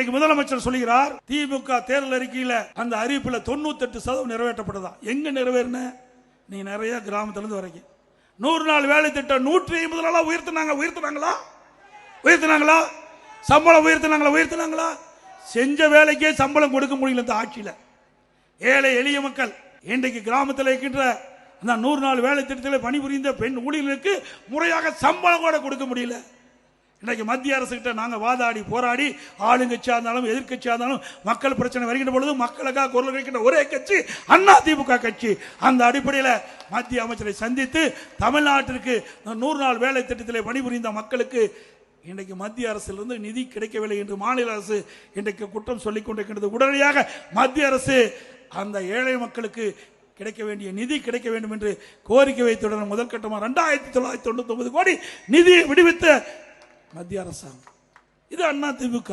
இன்றைக்கு முதலமைச்சர் சொல்கிறார் திமுக தேர்தல் அறிக்கையில அந்த அறிவிப்புல 98% நிறைவேற்றப்பட்டதா. எங்க நிறைவேறின? நீ நிறைய கிராமத்துல இருந்து வரைக்கும் 100 நாள் வேலை திட்டம் 150 நாளா உயர்த்தினாங்களா? சம்பளம் உயர்த்தினாங்களா? செஞ்ச வேலைக்கே சம்பளம் கொடுக்க முடியல இந்த ஆட்சியில. ஏழை எளிய மக்கள் இன்றைக்கு கிராமத்தில் இருக்கின்ற அந்த 100 நாள் வேலை திட்டத்தில் பணிபுரிந்த பெண் ஊழியர்களுக்கு முறையாக சம்பளம் கூட கொடுக்க முடியல. இன்றைக்கு மத்திய அரசு கிட்ட நாங்கள் வாதாடி போராடி ஆளுங்கட்சியாக இருந்தாலும் எதிர்கட்சியாக இருந்தாலும் மக்கள் பிரச்சனை வருகின்ற பொழுது மக்களுக்காக குரல் கொடுக்கின்ற ஒரே கட்சி அதிமுக கட்சி. அந்த அடிப்படையில் மத்திய அமைச்சரை சந்தித்து தமிழ்நாட்டிற்கு 100 நாள் வேலை திட்டத்தில் பணிபுரிந்த மக்களுக்கு இன்றைக்கு மத்திய அரசிலிருந்து நிதி கிடைக்கவில்லை என்று மாநில அரசு இன்றைக்கு குற்றம் சொல்லிக் கொண்டிருக்கின்றது. உடனடியாக மத்திய அரசு அந்த ஏழை மக்களுக்கு கிடைக்க வேண்டிய நிதி கிடைக்க வேண்டும் என்று கோரிக்கை வைத்துடன் முதல் கட்டமாக 2999 கோடி நிதியை விடுவித்த மத்திய அரசாங்கம். இது அதிமுக.